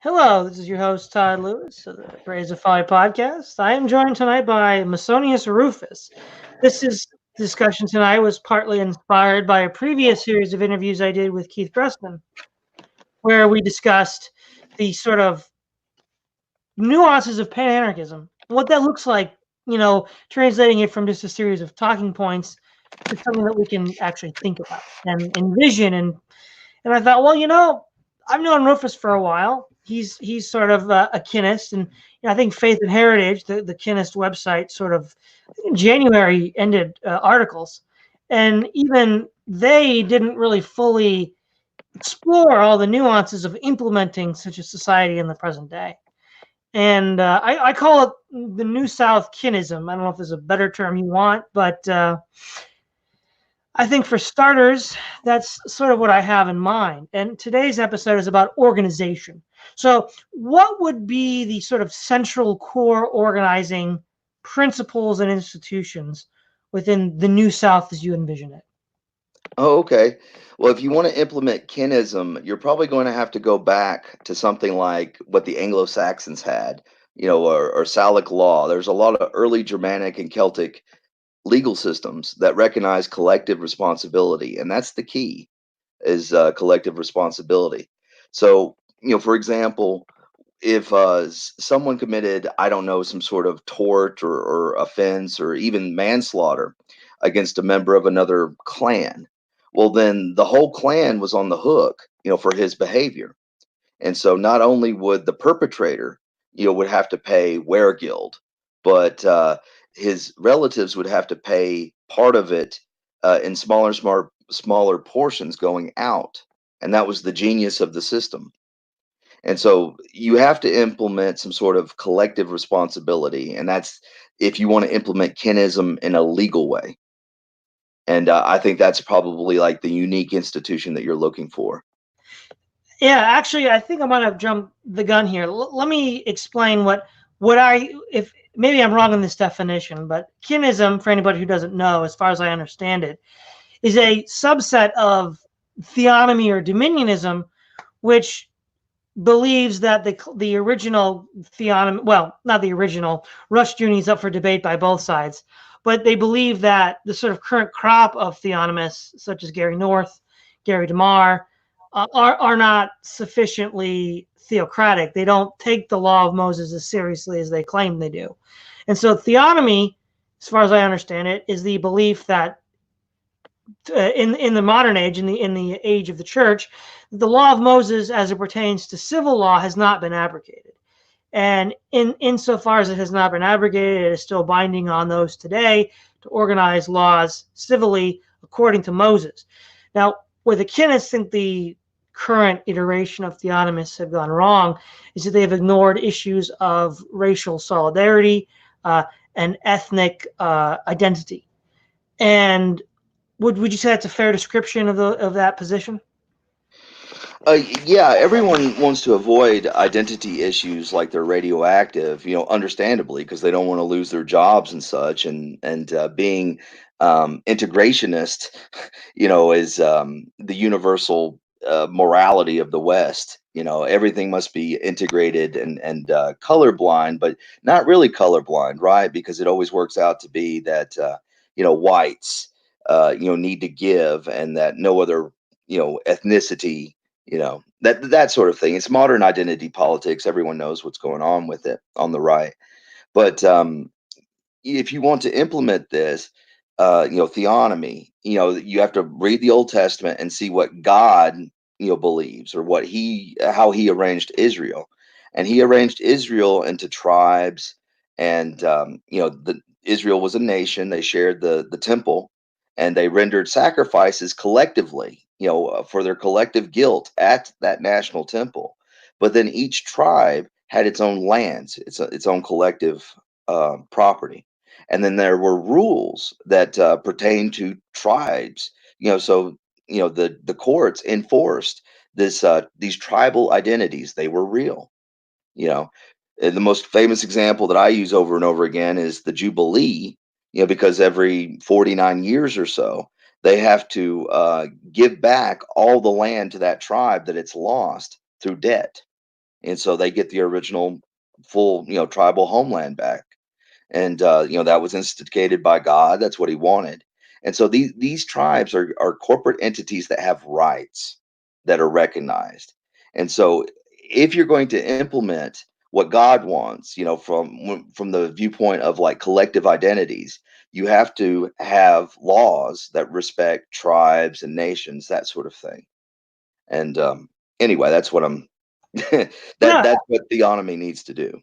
Hello, this is your host Todd Lewis of the Raise a Folly podcast. I am joined tonight by Musonius Rufus. This discussion tonight was partly inspired by a previous series of interviews I did with Keith Gressman, where we discussed the sort of nuances of pan-anarchism, what that looks like, translating it from just a series of talking points to something that we can actually think about and envision. And I thought, well, I've known Rufus for a while. He's sort of a Kinist, and I think Faith and Heritage, the Kinist website, sort of in January ended articles, and even they didn't really fully explore all the nuances of implementing such a society in the present day. And I call it the New South Kinism. I don't know if there's a better term you want, but I think for starters, that's sort of what I have in mind. And today's episode is about organization. So, what would be the sort of central core organizing principles and institutions within the New South as you envision it? Oh, okay. Well, if you want to implement kinism, you're probably going to have to go back to something like what the Anglo-Saxons had, or Salic law. There's a lot of early Germanic and Celtic legal systems that recognize collective responsibility, and that's the key is collective responsibility. So, for example, if someone committed, I don't know, some sort of tort or offense or even manslaughter against a member of another clan, well, then the whole clan was on the hook, for his behavior. And so not only would the perpetrator, would have to pay weregild, but his relatives would have to pay part of it in smaller portions going out. And that was the genius of the system. And so you have to implement some sort of collective responsibility. And that's if you want to implement kinism in a legal way. And I think that's probably like the unique institution that you're looking for. Yeah, actually, I think I'm gonna jump the gun here. Let me explain what I if maybe I'm wrong in this definition, but kinism, for anybody who doesn't know, as far as I understand it, is a subset of theonomy or dominionism, which believes that the original theonomy, well, not the original, Rush Jr. is up for debate by both sides, but they believe that the sort of current crop of theonomists, such as Gary North, Gary DeMar, are not sufficiently theocratic. They don't take the law of Moses as seriously as they claim they do. And so theonomy, as far as I understand it, is the belief that in the modern age, in the age of the church, the law of Moses, as it pertains to civil law, has not been abrogated. And insofar as it has not been abrogated, it is still binding on those today to organize laws civilly according to Moses. Now, where the Kinists think the current iteration of theonomists have gone wrong is that they've ignored issues of racial solidarity and ethnic identity. And would you say that's a fair description of that position? Yeah, everyone wants to avoid identity issues like they're radioactive, understandably, because they don't want to lose their jobs and such. And being integrationist, is the universal morality of the West. Everything must be integrated and colorblind, but not really colorblind, right? Because it always works out to be that whites need to give, and that no other ethnicity, that sort of thing. It's modern identity politics. Everyone knows what's going on with it on the right. But if you want to implement this, theonomy, you have to read the Old Testament and see what God, believes, or how he arranged Israel. And he arranged Israel into tribes. And Israel was a nation. They shared the temple, and they rendered sacrifices collectively, for their collective guilt at that national temple. But then each tribe had its own lands, its own collective property. And then there were rules that pertain to tribes. So the courts enforced these tribal identities. They were real. You know, and the most famous example that I use over and over again is the Jubilee. Because every 49 years or so, they have to give back all the land to that tribe that it's lost through debt. and so they get the original full, tribal homeland back. And that was instigated by God. That's what He wanted. And so these tribes are corporate entities that have rights that are recognized. And so if you're going to implement what God wants, from the viewpoint of like collective identities, you have to have laws that respect tribes and nations, that sort of thing. And anyway, that's what I'm No, that's what theonomy needs to do.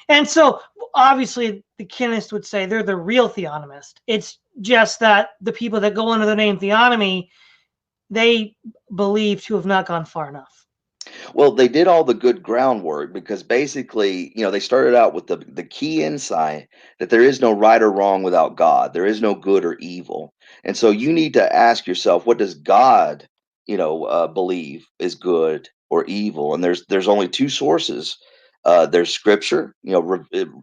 and so obviously the Kinists would say they're the real theonomist. It's just that the people that go under the name theonomy, they believe to have not gone far enough. Well, they did all the good groundwork because basically, they started out with the key insight that there is no right or wrong without God. There is no good or evil. And so you need to ask yourself, what does God, believe is good or evil? And there's only two sources. There's Scripture,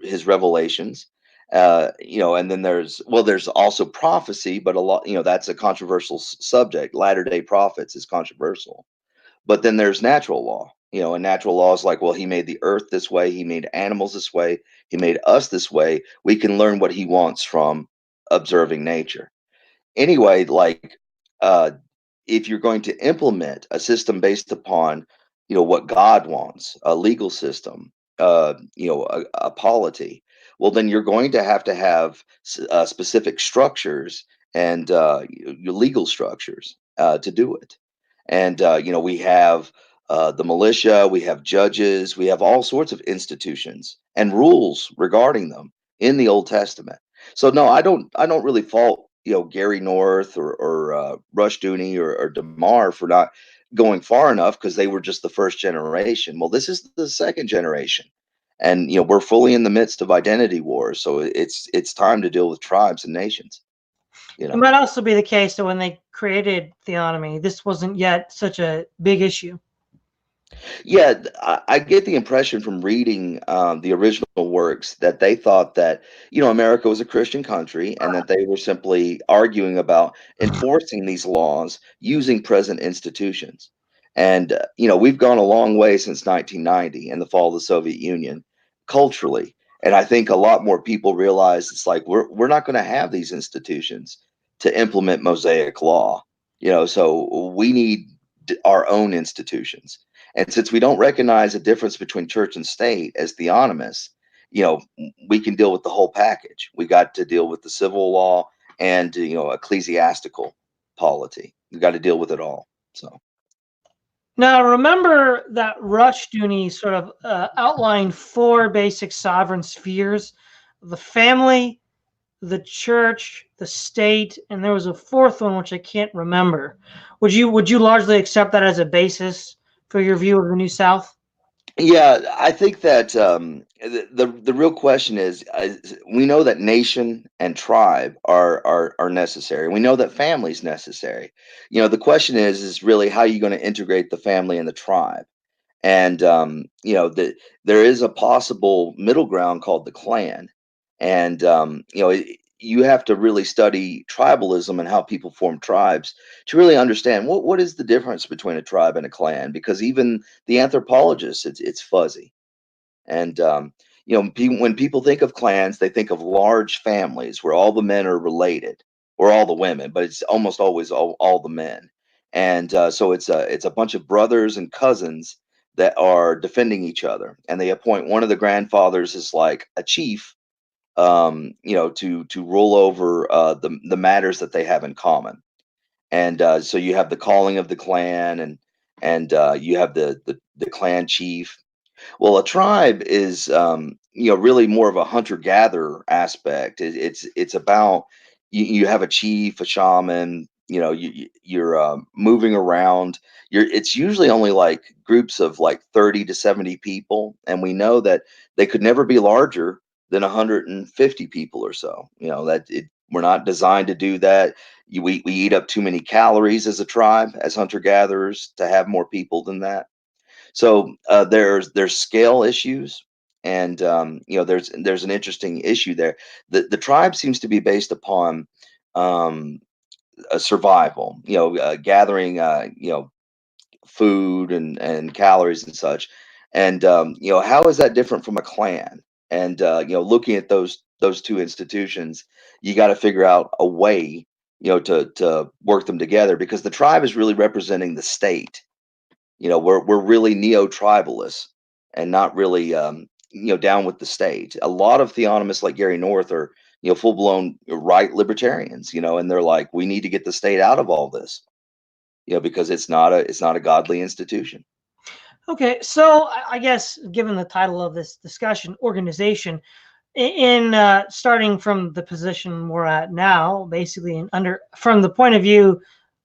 His revelations, and then there's also prophecy, but a lot, that's a controversial subject. Latter Day Prophets is controversial. But then there's natural law, and natural law is like, well, He made the earth this way, He made animals this way, He made us this way. We can learn what He wants from observing nature. Anyway, like, uh, if you're going to implement a system based upon, what God wants, a legal system, a polity, well, then you're going to have specific structures and your legal structures to do it. And we have the militia, we have judges, we have all sorts of institutions and rules regarding them in the Old Testament. So no, I don't really fault Gary North or Rush Dooney or Demar for not going far enough because they were just the first generation. Well, this is the second generation, and we're fully in the midst of identity wars. So it's time to deal with tribes and nations. You It know. might also be the case that when they created theonomy, this wasn't yet such a big issue. Yeah, I get the impression from reading the original works that they thought that, America was a Christian country and that they were simply arguing about enforcing these laws using present institutions. And, we've gone a long way since 1990 and the fall of the Soviet Union culturally. And I think a lot more people realize it's like we're not going to have these institutions to implement Mosaic law, so we need our own institutions. And since we don't recognize a difference between church and state as theonomists, we can deal with the whole package. We got to deal with the civil law and ecclesiastical polity. We got to deal with it all. So Now, remember that Rushdoony sort of outlined four basic sovereign spheres: the family, the church, the state, and there was a fourth one which I can't remember. Would you largely accept that as a basis for your view of the New South? yeah, I think that the real question is we know that nation and tribe are necessary. We know that family is necessary. The question is really how are you going to integrate the family and the tribe? And there is a possible middle ground called the clan. And you have to really study tribalism and how people form tribes to really understand what is the difference between a tribe and a clan, because even the anthropologists, it's fuzzy. And when people think of clans, they think of large families where all the men are related, or all the women, but it's almost always all the men. And so it's a bunch of brothers and cousins that are defending each other, and they appoint one of the grandfathers as like a chief, to rule over the matters that they have in common. And so you have the calling of the clan, and you have the clan chief. Well, a tribe is, really more of a hunter-gatherer aspect. It's about you have a chief, a shaman. You're moving around. It's usually only like groups of like 30 to 70 people, and we know that they could never be larger than 150 people or so. We're not designed to do that. We eat up too many calories as a tribe, as hunter-gatherers, to have more people than that. So there's scale issues, and there's an interesting issue there. The tribe seems to be based upon um, a survival, gathering food and calories and such. And how is that different from a clan? And looking at those two institutions, you got to figure out a way, to work them together, because the tribe is really representing the state. We're really neo-tribalists and not really down with the state. A lot of theonomists like Gary North are full-blown right libertarians, and they're like, we need to get the state out of all this, because it's not a godly institution. Okay, so I guess given the title of this discussion, organization, in starting from the position we're at now, basically from the point of view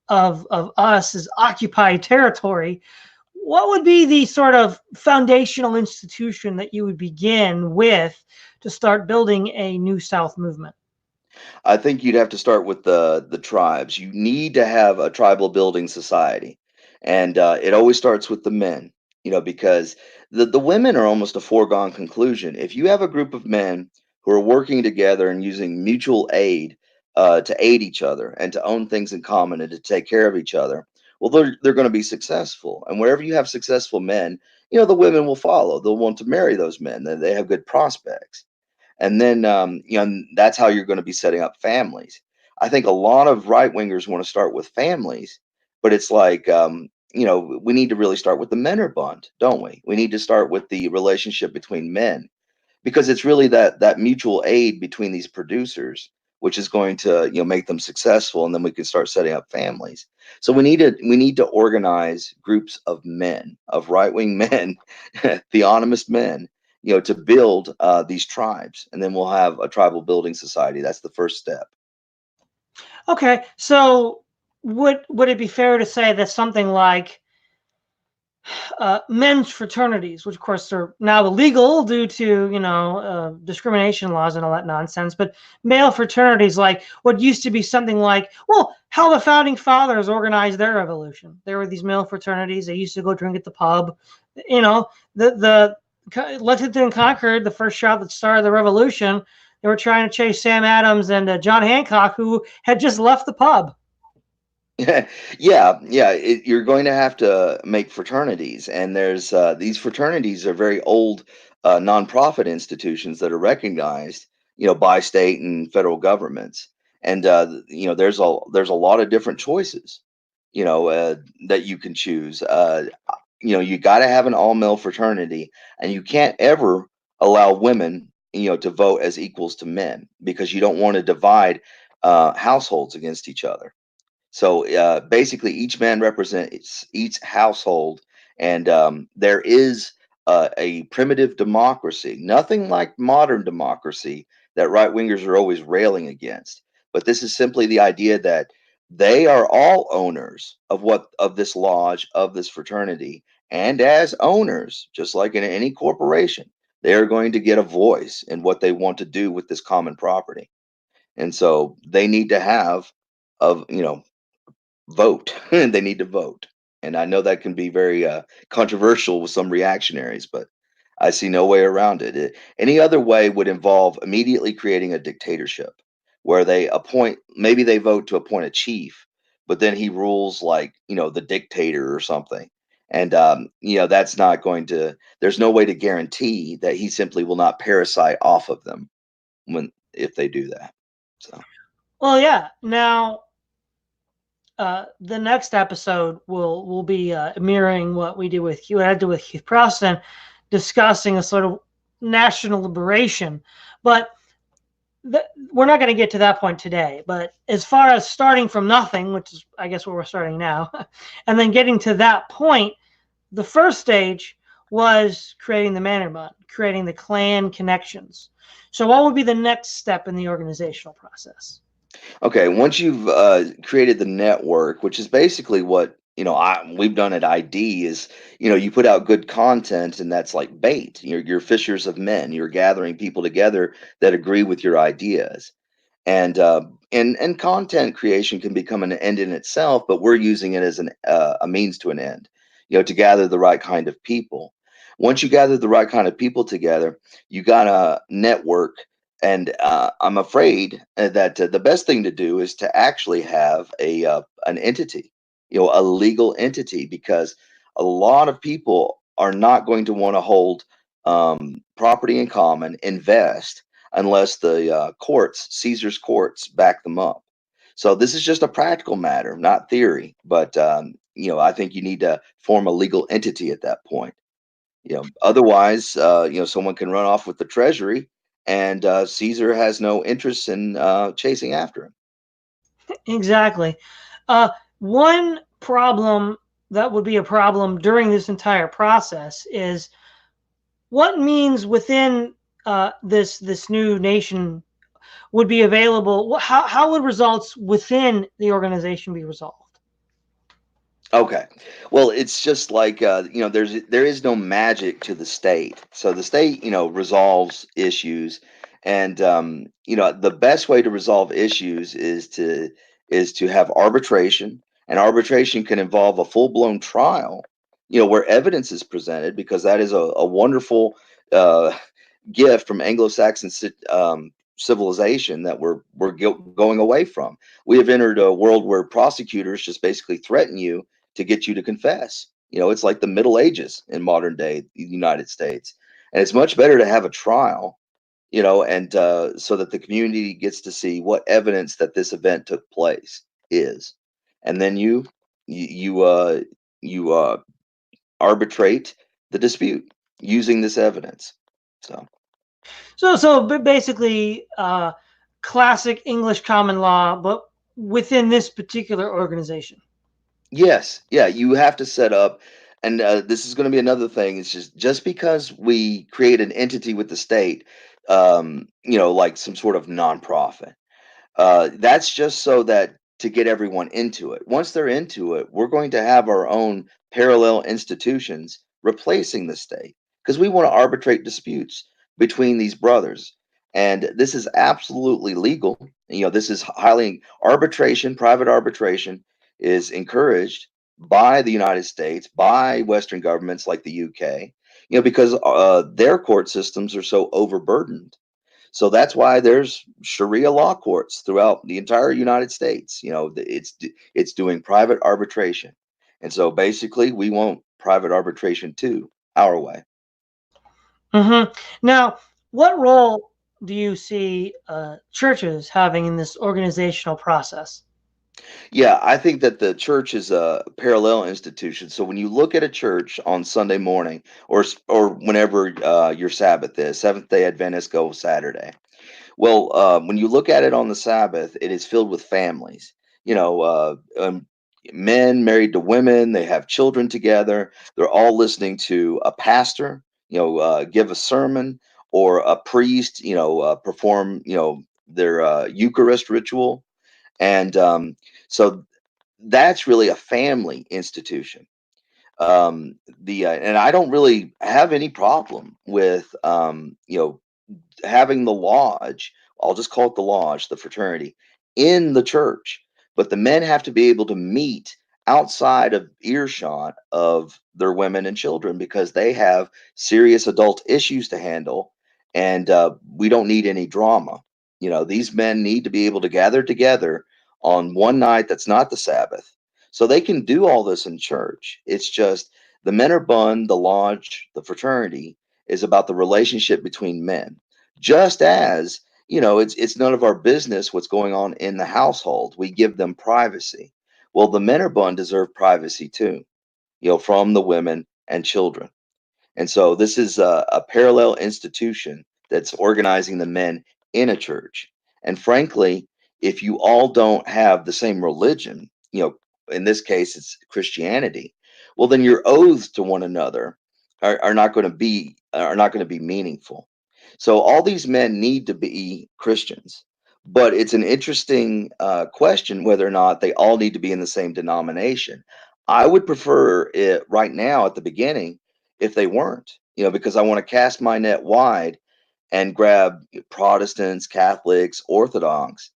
of us as occupied territory, what would be the sort of foundational institution that you would begin with to start building a New South movement? I think you'd have to start with the tribes. You need to have a tribal building society, and it always starts with the men. Because the women are almost a foregone conclusion. If you have a group of men who are working together and using mutual aid to aid each other and to own things in common and to take care of each other, well, they're going to be successful. And wherever you have successful men, the women will follow. They'll want to marry those men. They have good prospects. And then that's how you're going to be setting up families. I think a lot of right wingers want to start with families, but it's like we need to really start with the Männerbund, don't we? We need to start with the relationship between men, because it's really that mutual aid between these producers which is going to make them successful, and then we can start setting up families. So we need to organize groups of men, of right-wing men, theonomist men, to build these tribes, and then we'll have a tribal building society. That's the first step. Okay, so would it be fair to say that something like men's fraternities, which of course are now illegal due to discrimination laws and all that nonsense, but male fraternities, like what used to be something like, well, how the founding fathers organized their revolution. There were these male fraternities. They used to go drink at the pub. The Lexington and Concord, the first shot that started the revolution, they were trying to chase Sam Adams and John Hancock, who had just left the pub. Yeah, yeah. You're going to have to make fraternities, and there's these fraternities are very old nonprofit institutions that are recognized, by state and federal governments, and there's a lot of different choices, that you can choose. You got to have an all male fraternity, and you can't ever allow women, to vote as equals to men, because you don't want to divide households against each other. So basically, each man represents each household, and there is a primitive democracy, nothing like modern democracy that right wingers are always railing against. But this is simply the idea that they are all owners of this lodge, of this fraternity, and as owners, just like in any corporation, they are going to get a voice in what they want to do with this common property. And so they need to have of vote. They need to vote. And I know that can be very controversial with some reactionaries, but I see no way around it. Any other way would involve immediately creating a dictatorship where maybe they vote to appoint a chief, but then he rules like, the dictator or something. And, that's not going to, there's no way to guarantee that he simply will not parasite off of them if they do that. So. Well, yeah. Now, the next episode will be mirroring what we did with what I did with Keith Preston, discussing a sort of national liberation. But we're not going to get to that point today. But as far as starting from nothing, which is I guess where we're starting now, and then getting to that point, the first stage was creating the Mannerbund, creating the clan connections. So what would be the next step in the organizational process? Okay, once you've created the network, which is basically what we've done at ID, is you put out good content, and that's like bait. You're fishers of men. You're gathering people together that agree with your ideas, and and content creation can become an end in itself, but we're using it as a means to an end. To gather the right kind of people. Once you gather the right kind of people together, you got to network, and I'm afraid that the best thing to do is to actually have an entity, a legal entity, because a lot of people are not going to want to hold property in common, invest, unless the courts, Caesar's courts, back them up. So this is just a practical matter, not theory. But I think you need to form a legal entity at that point. Otherwise, someone can run off with the treasury, and Caesar has no interest in chasing after him. Exactly. One problem that would be a problem during this entire process is what means within this new nation would be available. How would results within the organization be resolved? Okay. Well, it's just like there is no magic to the state. So the state, resolves issues, and the best way to resolve issues is to have arbitration, and arbitration can involve a full-blown trial, where evidence is presented, because that is a wonderful uh, gift from Anglo-Saxon civilization that we're going away from. We have entered a world where prosecutors just basically threaten you to get you to confess. It's like the Middle Ages in modern day United States, and it's much better to have a trial, and so that the community gets to see what evidence that this event took place is, and then you arbitrate the dispute using this evidence. So. So basically, classic English common law, but within this particular organization. Yes, yeah, you have to set up, and this is going to be another thing. It's just because we create an entity with the state, like some sort of nonprofit. That's just so that to get everyone into it. Once they're into it, we're going to have our own parallel institutions replacing the state, because we want to arbitrate disputes between these brothers. And this is absolutely legal. This is highly arbitration, private arbitration is encouraged by the United States, by Western governments like the UK, because their court systems are so overburdened. So that's why there's Sharia law courts throughout the entire United States. It's doing private arbitration, and so basically we want private arbitration too, our way. Now, what role do you see churches having in this organizational process? Yeah, I think that the church is a parallel institution. So when you look at a church on Sunday morning, or whenever your Sabbath is, Seventh Day Adventists go Saturday. Well, when you look at it on the Sabbath, it is filled with families. Men married to women, they have children together. They're all listening to a pastor, give a sermon, or a priest, perform, their Eucharist ritual. And so that's really a family institution. And I don't really have any problem with, having the lodge, I'll just call it the lodge, the fraternity, in the church. But the men have to be able to meet outside of earshot of their women and children, because they have serious adult issues to handle, and we don't need any drama. These men need to be able to gather together on one night that's not the Sabbath. So they can do all this in church. It's just the men are bun, the lodge, the fraternity is about the relationship between men, just as it's none of our business what's going on in the household. We give them privacy. Well, the men are bun deserve privacy too, from the women and children. And so this is a parallel institution that's organizing the men in a church. And frankly, if you all don't have the same religion, in this case it's Christianity, well then your oaths to one another are not going to be meaningful. So all these men need to be Christians. But it's an interesting question whether or not they all need to be in the same denomination. I would prefer it right now at the beginning if they weren't, because I want to cast my net wide and grab Protestants, Catholics, Orthodox.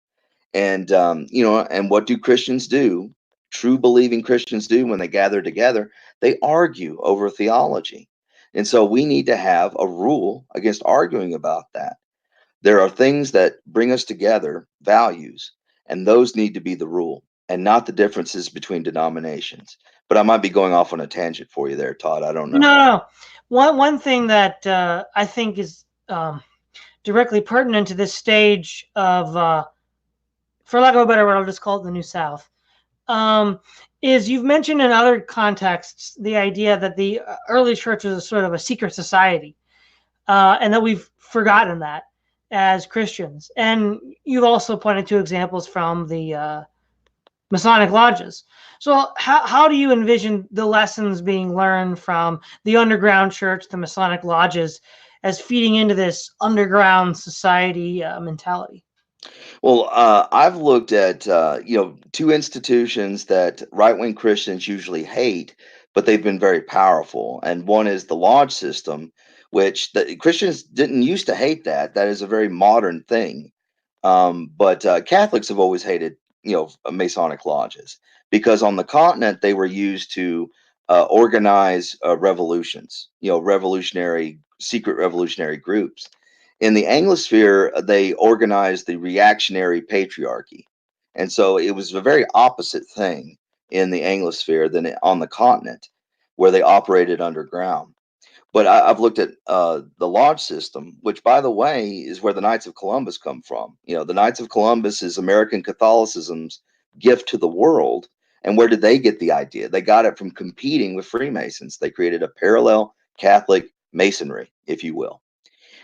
And, and what do Christians do? True believing Christians do when they gather together, they argue over theology. And so we need to have a rule against arguing about that. There are things that bring us together, values, and those need to be the rule. and not the differences between denominations. But I might be going off on a tangent for you there, Todd. I don't No, know. no, no. One thing that I think is directly pertinent to this stage of, for lack of a better word, I'll just call it the New South, um, is you've mentioned in other contexts the idea that the early church was a sort of a secret society, and that we've forgotten that as Christians. And you've also pointed to examples from the Masonic lodges. So, how do you envision the lessons being learned from the underground church, the Masonic lodges, as feeding into this underground society mentality? Well, I've looked at two institutions that right-wing Christians usually hate, but they've been very powerful. And one is the lodge system, which the Christians didn't used to hate that. That is a very modern thing. But Catholics have always hated, Masonic lodges because on the continent they were used to organize revolutions, secret revolutionary groups. In the Anglosphere, they organized the reactionary patriarchy, and so it was a very opposite thing in the Anglosphere than on the continent, where they operated underground. But I've looked at the lodge system, which, by the way, is where the Knights of Columbus come from. The Knights of Columbus is American Catholicism's gift to the world. And where did they get the idea? They got it from competing with Freemasons. They created a parallel Catholic Masonry, if you will.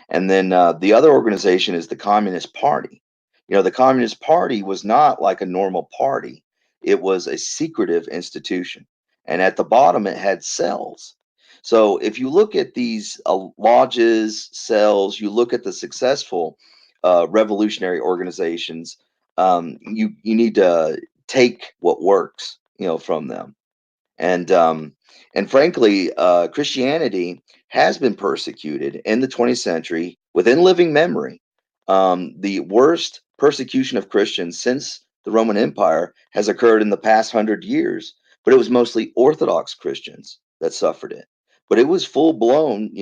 And then the other organization is the Communist Party. The Communist Party was not like a normal party, it was a secretive institution. And at the bottom, it had cells. So if you look at these lodges, cells, you look at the successful revolutionary organizations, you need to take what works, from them. And frankly, Christianity has been persecuted in the 20th century within living memory. The worst persecution of Christians since the Roman Empire has occurred in the past 100 years, but it was mostly Orthodox Christians that suffered it. But it was full blown,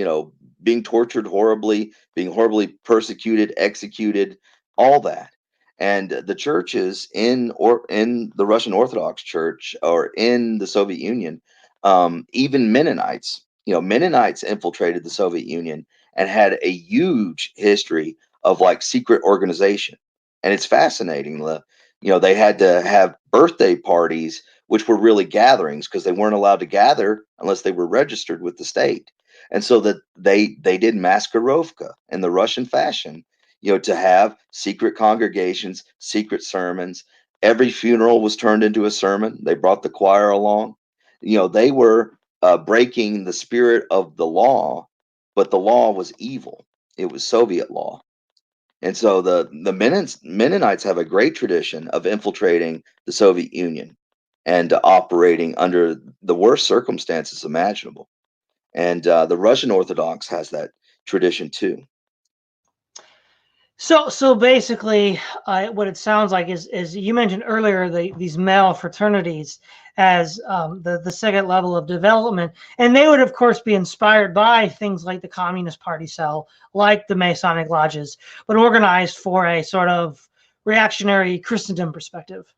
being tortured horribly, being horribly persecuted, executed, all that. And the churches in the Russian Orthodox Church or in the Soviet Union, even Mennonites infiltrated the Soviet Union and had a huge history of like secret organization. And it's fascinating. They had to have birthday parties, which were really gatherings because they weren't allowed to gather unless they were registered with the state. And so that they did maskirovka in the Russian fashion, to have secret congregations, secret sermons. Every funeral was turned into a sermon. They brought the choir along. They were breaking the spirit of the law, but the law was evil. It was Soviet law. And so the Mennonites have a great tradition of infiltrating the Soviet Union and operating under the worst circumstances imaginable. And the Russian Orthodox has that tradition too. So basically, what it sounds like is you mentioned earlier these male fraternities as the second level of development, and they would of course be inspired by things like the Communist Party cell, like the Masonic lodges, but organized for a sort of reactionary Christendom perspective.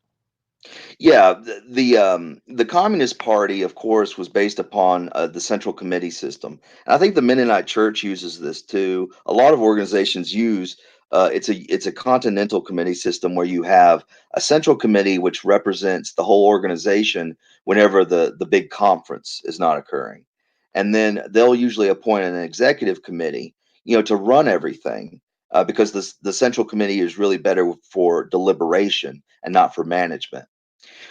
Yeah, the Communist Party, of course, was based upon the Central Committee system. And I think the Mennonite Church uses this too. A lot of organizations use it's a continental committee system where you have a central committee which represents the whole organization whenever the big conference is not occurring, and then they'll usually appoint an executive committee, to run everything. Because the central committee is really better for deliberation and not for management.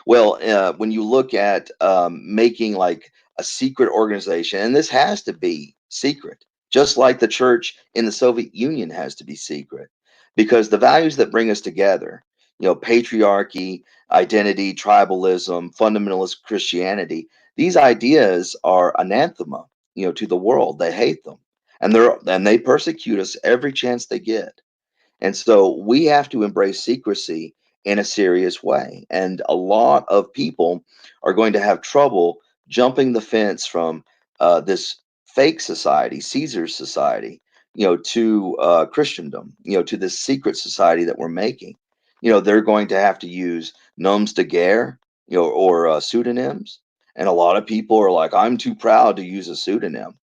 Well, when you look at making like a secret organization, and this has to be secret, just like the church in the Soviet Union has to be secret, because the values that bring us together, patriarchy, identity, tribalism, fundamentalist Christianity, these ideas are anathema, to the world. They hate them, and they persecute us every chance they get. And so we have to embrace secrecy in a serious way. And a lot of people are going to have trouble jumping the fence from this fake society, Caesar's society, to Christendom, to this secret society that we're making. they're going to have to use noms de guerre, or pseudonyms. And a lot of people are like, I'm too proud to use a pseudonym.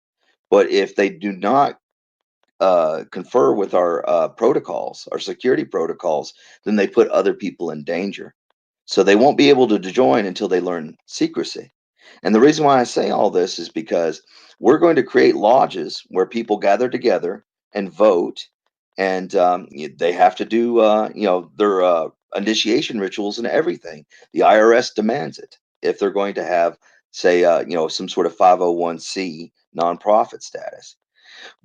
But if they do not confer with our protocols, our security protocols, then they put other people in danger. So they won't be able to join until they learn secrecy. And the reason why I say all this is because we're going to create lodges where people gather together and vote, and they have to do, their initiation rituals and everything. The IRS demands it if they're going to have, say, some sort of 501c nonprofit status.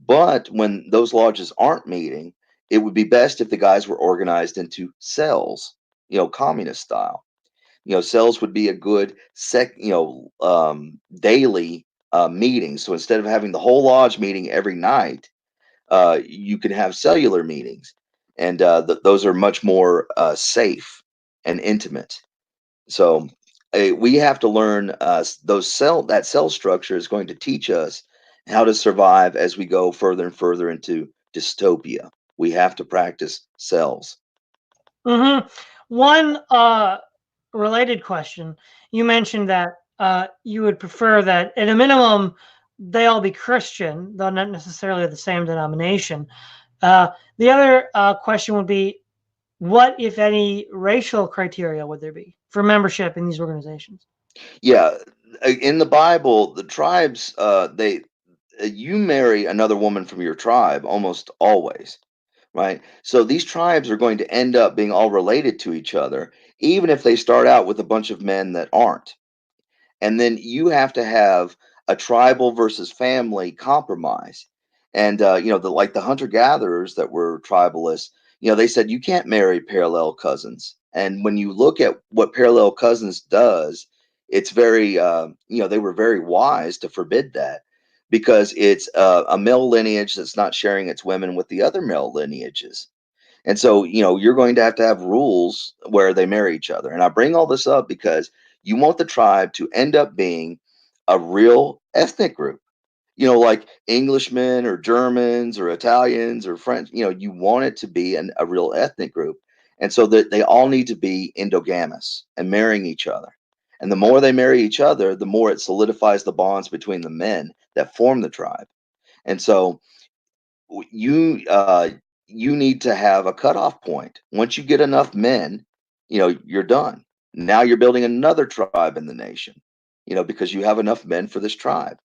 But when those lodges aren't meeting, it would be best if the guys were organized into cells, communist style. Cells would be a good daily meeting. So instead of having the whole lodge meeting every night, you can have cellular meetings, and those are much more safe and intimate. So we have to learn that cell structure is going to teach us how to survive as we go further and further into dystopia. We have to practice cells. One related question. You mentioned that you would prefer that, at a minimum, they all be Christian, though not necessarily the same denomination. The other question would be, what, if any, racial criteria would there be for membership in these organizations? Yeah, in the Bible, the tribes, they you marry another woman from your tribe almost always, right? So these tribes are going to end up being all related to each other, even if they start out with a bunch of men that aren't. And then you have to have a tribal versus family compromise. And the hunter gatherers that were tribalists, they said you can't marry parallel cousins. And when you look at what parallel cousins does, it's very they were very wise to forbid that, because it's a male lineage that's not sharing its women with the other male lineages. And so, you're going to have rules where they marry each other. And I bring all this up because you want the tribe to end up being a real ethnic group, like Englishmen or Germans or Italians or French. You want it to be a real ethnic group. And so that they all need to be endogamous and marrying each other. And the more they marry each other, the more it solidifies the bonds between the men that form the tribe. And so you you need to have a cutoff point. Once you get enough men, you're done. Now you're building another tribe in the nation, because you have enough men for this tribe,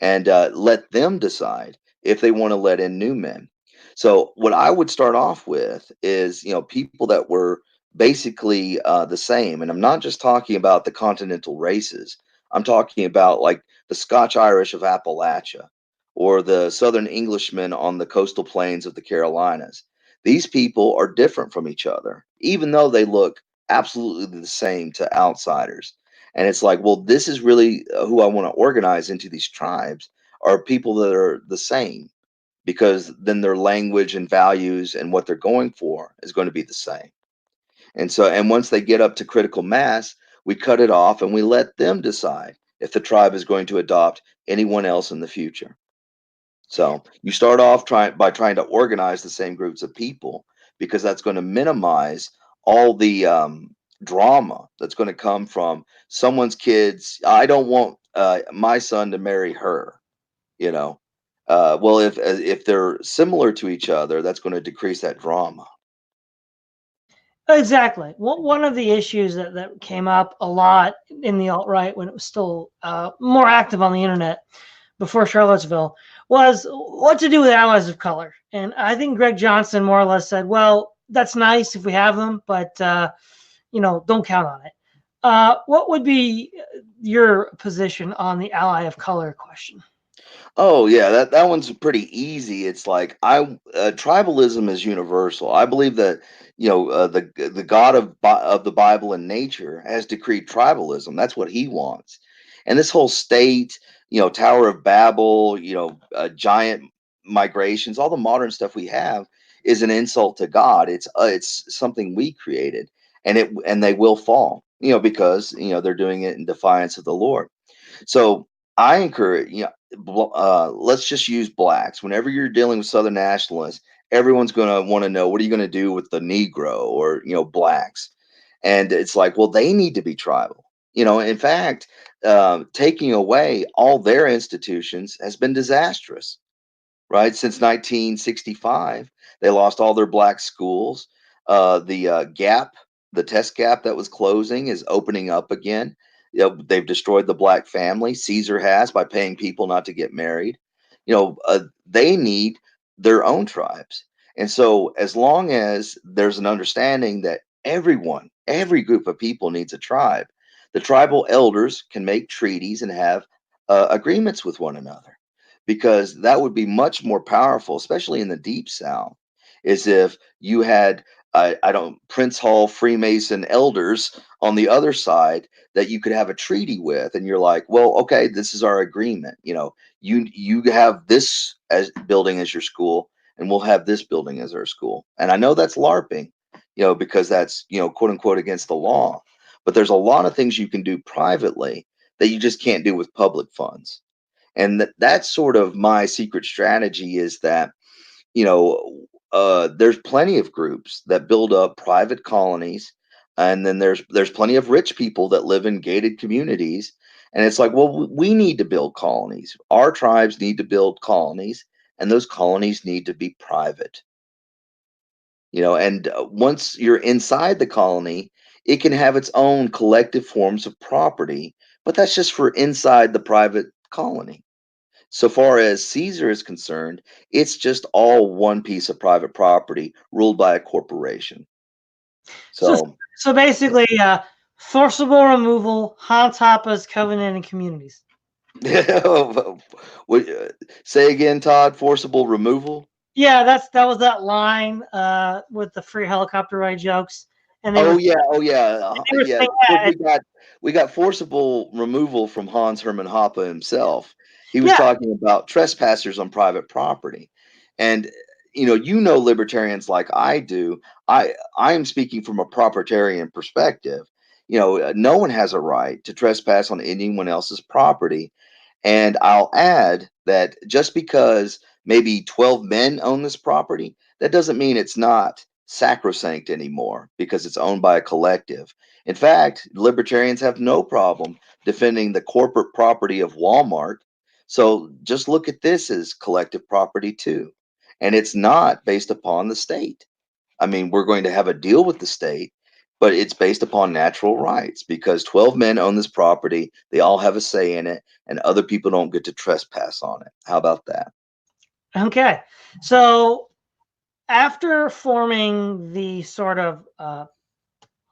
and let them decide if they want to let in new men. So what I would start off with is, people that were basically the same, and I'm not just talking about the continental races. I'm talking about like the Scotch Irish of Appalachia, or the Southern Englishmen on the coastal plains of the Carolinas. These people are different from each other, even though they look absolutely the same to outsiders. And it's like, well, this is really who I want to organize into these tribes, are people that are the same, because then their language and values and what they're going for is going to be the same. And once they get up to critical mass, we cut it off and we let them decide if the tribe is going to adopt anyone else in the future. So you start off trying to organize the same groups of people, because that's going to minimize all the drama that's going to come from someone's kids. I don't want my son to marry her. You know, well, if they're similar to each other, that's going to decrease that drama. Exactly. One of the issues that came up a lot in the alt right when it was still more active on the internet before Charlottesville was what to do with allies of color. And I think Greg Johnson more or less said, well, that's nice if we have them, but don't count on it. What would be your position on the ally of color question? Oh yeah, that one's pretty easy. It's like tribalism is universal. I believe that the God of the Bible and nature has decreed tribalism. That's what He wants. And this whole state, Tower of Babel, giant migrations, all the modern stuff we have is an insult to God. It's something we created, and they will fall, because they're doing it in defiance of the Lord. So I encourage, let's just use blacks. Whenever you're dealing with Southern nationalists, everyone's going to want to know, what are you going to do with the Negro or, blacks? And it's like, well, they need to be tribal. In fact, taking away all their institutions has been disastrous, right? Since 1965, they lost all their black schools. The gap, the test gap that was closing, is opening up again. They've destroyed the black family. Caesar has, by paying people not to get married. They need their own tribes. And so, as long as there's an understanding that every group of people needs a tribe, the tribal elders can make treaties and have agreements with one another, because that would be much more powerful, especially in the deep South, is if you had, I don't, Prince Hall Freemason elders on the other side that you could have a treaty with, and you're like, well, okay, this is our agreement. You have this as building as your school, and we'll have this building as our school. And I know that's LARPing, because that's, quote unquote, against the law. But there's a lot of things you can do privately that you just can't do with public funds. And that's sort of my secret strategy, is that, there's plenty of groups that build up private colonies, and then there's plenty of rich people that live in gated communities. And it's like, well, we need to build colonies. Our tribes need to build colonies, and those colonies need to be private. And once you're inside the colony, it can have its own collective forms of property, but that's just for inside the private colony. So far as Caesar is concerned, it's just all one piece of private property ruled by a corporation. So So, so basically, forcible removal, Hantapa's covenant and communities. what, say again, Todd? Forcible removal? Yeah, that was that line with the free helicopter ride jokes, and Oh yeah, oh yeah, they were yeah. saying Of course, that. we got forcible removal from Hans Hermann Hoppe himself. He was Yeah, talking about trespassers on private property, and libertarians like I do. I am speaking from a proprietarian perspective. No one has a right to trespass on anyone else's property. And I'll add that just because maybe 12 men own this property, that doesn't mean it's not sacrosanct anymore, because it's owned by a collective. In fact, libertarians have no problem defending the corporate property of Walmart. So just look at this as collective property too. And it's not based upon the state. I mean, we're going to have a deal with the state, but it's based upon natural rights, because 12 men own this property. They all have a say in it, and other people don't get to trespass on it. How about that? okay. So after forming the sort of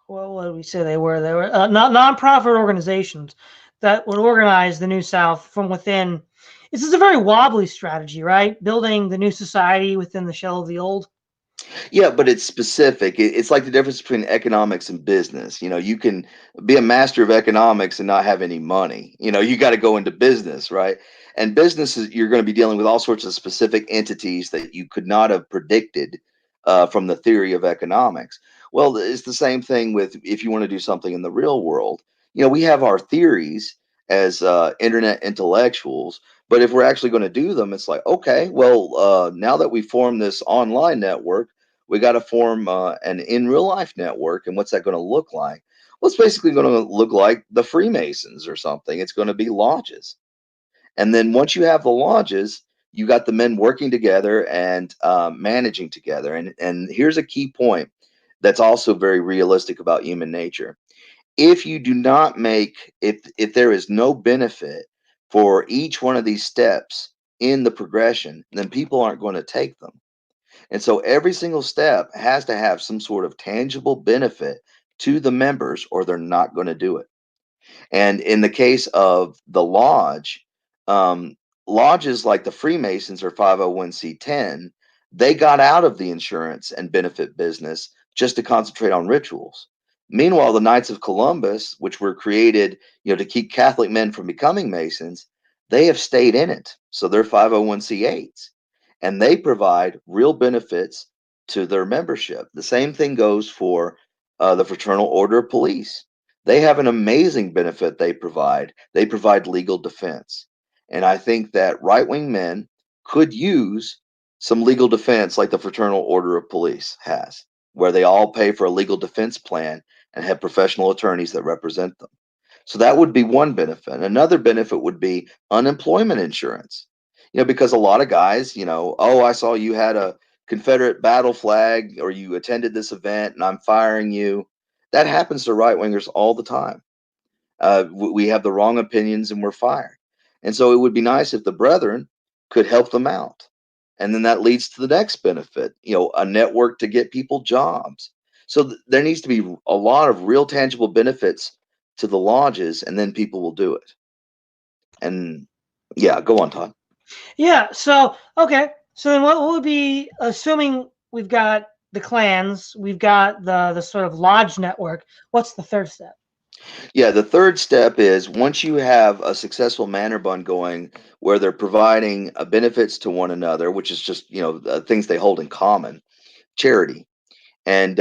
what did we say they were? They were nonprofit organizations that would organize the New South from within. This is a very wobbly strategy, right? Building the new society within the shell of the old. Yeah, but it's specific. It's like the difference between economics and business. You can be a master of economics and not have any money. You got to go into business, right? And businesses, you're going to be dealing with all sorts of specific entities that you could not have predicted from the theory of economics. Well, it's the same thing with, if you want to do something in the real world. We have our theories as internet intellectuals, but if we're actually going to do them, it's like, okay, well, now that we form this online network, we got to form an in real life network. And what's that going to look like? Well, it's basically going to look like the Freemasons or something. It's going to be lodges. And then once you have the lodges, you got the men working together and managing together. And here's a key point that's also very realistic about human nature. If you do not make, if there is no benefit for each one of these steps in the progression, then people aren't going to take them. And so every single step has to have some sort of tangible benefit to the members, or they're not going to do it. And in the case of the lodge, lodges like the Freemasons or 501c10, they got out of the insurance and benefit business just to concentrate on rituals. Meanwhile, the Knights of Columbus, which were created, to keep Catholic men from becoming Masons, they have stayed in it. So they're 501c8s, and they provide real benefits to their membership. The same thing goes for the Fraternal Order of Police. They have an amazing benefit they provide. They provide legal defense. And I think that right wing men could use some legal defense like the Fraternal Order of Police has, where they all pay for a legal defense plan and have professional attorneys that represent them. So that would be one benefit. Another benefit would be unemployment insurance. Because a lot of guys, oh, I saw you had a Confederate battle flag or you attended this event and I'm firing you. That happens to right wingers all the time. We have the wrong opinions and we're fired. And so it would be nice if the brethren could help them out. And then that leads to the next benefit, a network to get people jobs. So there needs to be a lot of real tangible benefits to the lodges, and then people will do it. And yeah, go on, Todd. Yeah. So okay. So then, what would be, assuming we've got the clans, we've got the sort of lodge network? What's the third step? Yeah, the third step is once you have a successful manor bund going where they're providing benefits to one another, which is just, things they hold in common, charity. And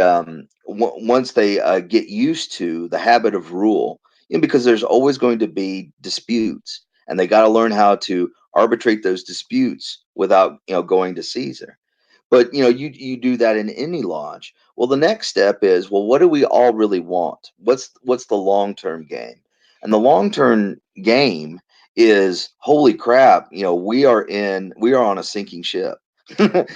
once they get used to the habit of rule, because there's always going to be disputes, and they got to learn how to arbitrate those disputes without going to Caesar. But you do that in any lodge. Well, the next step is, well, what do we all really want? What's the long term game? And the long term game is, holy crap, we are on a sinking ship. The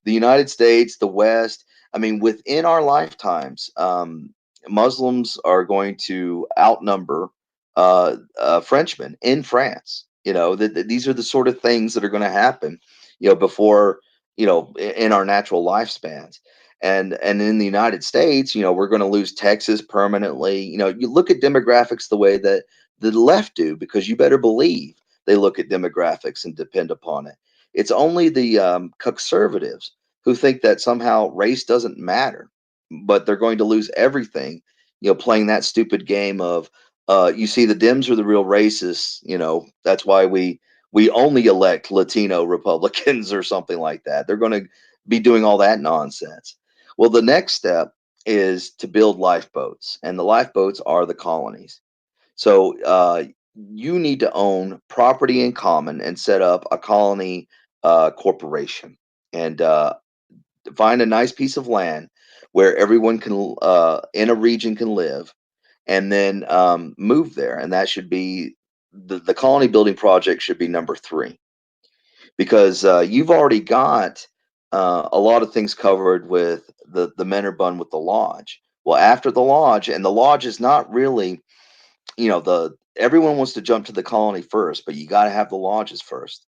United States, the West. I mean, within our lifetimes, Muslims are going to outnumber Frenchmen in France. These are the sort of things that are going to happen. Before in our natural lifespans. And in the United States, we're going to lose Texas permanently. You look at demographics the way that the left do, because you better believe they look at demographics and depend upon it. It's only the conservatives who think that somehow race doesn't matter, but they're going to lose everything, playing that stupid game of, you see, the Dems are the real racists. That's why we only elect Latino Republicans or something like that. They're going to be doing all that nonsense. Well, the next step is to build lifeboats, and the lifeboats are the colonies. So you need to own property in common and set up a colony corporation, and find a nice piece of land where everyone can in a region can live, and then move there. And that should be the colony building project should be number three, because you've already got a lot of things covered with the Menor Bun with the lodge. Well, after the lodge, and the lodge is not really, the everyone wants to jump to the colony first, but you got to have the lodges first.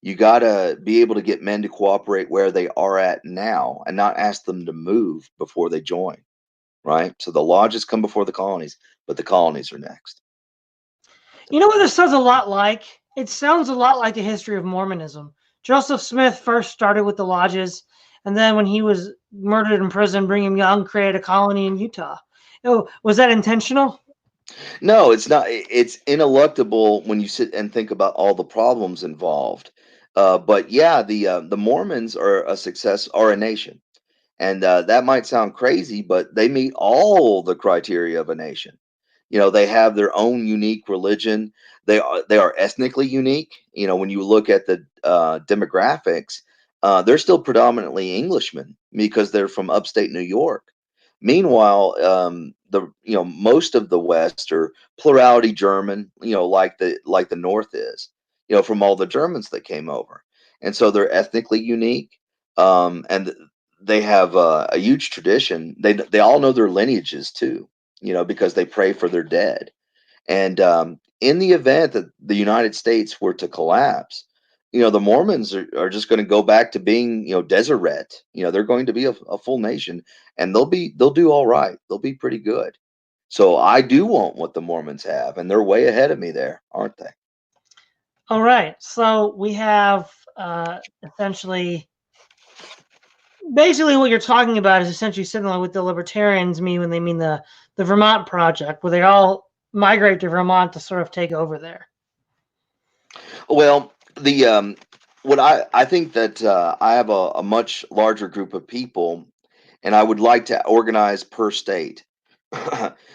You got to be able to get men to cooperate where they are at now and not ask them to move before they join, right? So the lodges come before the colonies, but the colonies are next. You know what this sounds a lot like? It sounds a lot like the history of Mormonism. Joseph Smith first started with the lodges, and then when he was murdered in prison, Brigham Young created a colony in Utah. Oh, was that intentional? No, it's not. It's ineluctable when you sit and think about all the problems involved. But yeah, the Mormons are a success, are a nation, and that might sound crazy, but they meet all the criteria of a nation. They have their own unique religion. They are ethnically unique. When you look at the demographics, they're still predominantly Englishmen because they're from upstate New York. Meanwhile, the most of the West are plurality German, like the North is, from all the Germans that came over, and so they're ethnically unique, and they have a huge tradition. They all know their lineages too, because they pray for their dead. And in the event that the United States were to collapse, the Mormons are just going to go back to being, Deseret. They're going to be a full nation, and they'll do all right. They'll be pretty good. So I do want what the Mormons have, and they're way ahead of me there, aren't they? All right. So we have essentially, basically, what you're talking about is essentially similar with the libertarians mean when they mean the Vermont Project, where they all migrate to Vermont to sort of take over there. Well, the what I think that I have a much larger group of people, and I would like to organize per state.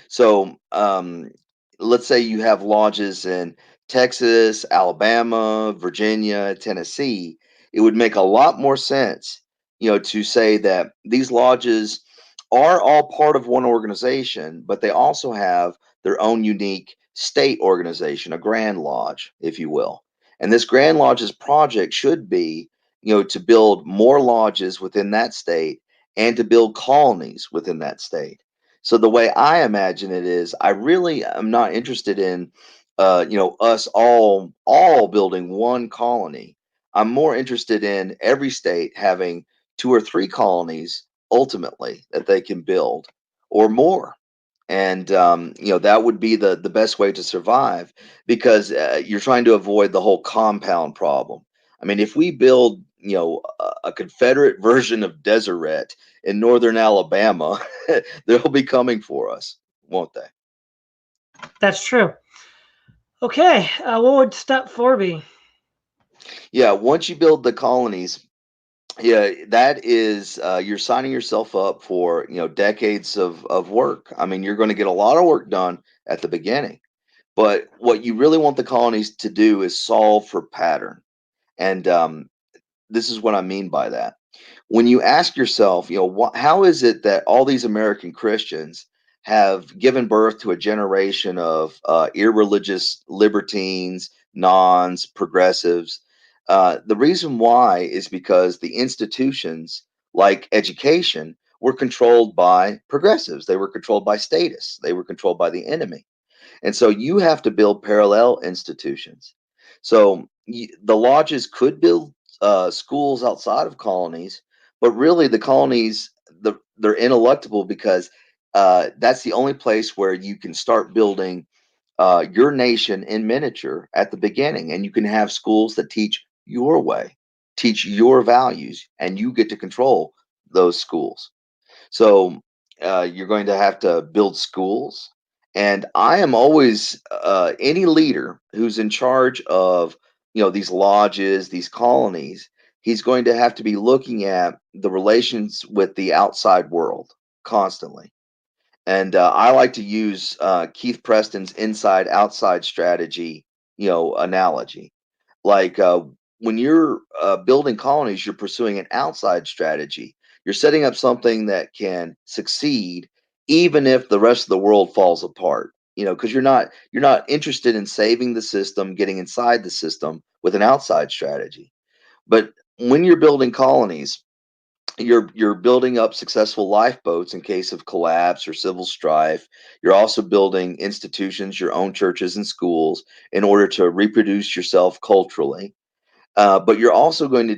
So let's say you have lodges in Texas, Alabama, Virginia, Tennessee. it would make a lot more sense, to say that these lodges are all part of one organization, but they also have their own unique state organization, a Grand Lodge, if you will. And this Grand Lodge's project should be, to build more lodges within that state and to build colonies within that state. So the way I imagine it is, I really am not interested in, us all building one colony. I'm more interested in every state having two or three colonies ultimately that they can build, or more. And that would be the best way to survive, because you're trying to avoid the whole compound problem. I mean, if we build, a Confederate version of Deseret in northern Alabama, they'll be coming for us, won't they? That's true. Okay, what would step 4 be? Yeah, once you build the colonies, yeah, that is, you're signing yourself up for, decades of work. I mean, you're going to get a lot of work done at the beginning, but what you really want the colonies to do is solve for pattern. And this is what I mean by that. When you ask yourself, how is it that all these American Christians have given birth to a generation of irreligious libertines, nons, progressives? The reason why is because the institutions, like education, were controlled by progressives. They were controlled by statists. They were controlled by the enemy. And so you have to build parallel institutions. So the lodges could build schools outside of colonies, but really the colonies, they're ineluctable, because that's the only place where you can start building your nation in miniature at the beginning. And you can have schools that teach your way, teach your values, and you get to control those schools. So you're going to have to build schools. And I am always, any leader who's in charge of, these lodges, these colonies, he's going to have to be looking at the relations with the outside world constantly. And I like to use Keith Preston's inside outside strategy, analogy. Like, when you're building colonies, you're pursuing an outside strategy. You're setting up something that can succeed even if the rest of the world falls apart. Because you're not interested in saving the system, getting inside the system with an outside strategy. But when you're building colonies, you're building up successful lifeboats in case of collapse or civil strife. You're also building institutions, your own churches and schools, in order to reproduce yourself culturally. But you're also going to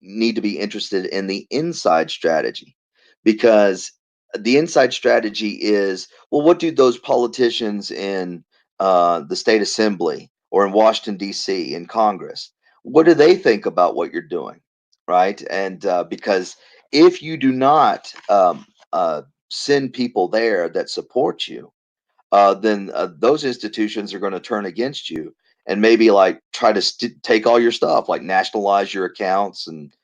need to be interested in the inside strategy, because the inside strategy is, well, what do those politicians in the state assembly or in Washington D.C. in Congress, what do they think about what you're doing, right? And because if you do not send people there that support you, then those institutions are going to turn against you and maybe like try to take all your stuff, like nationalize your accounts and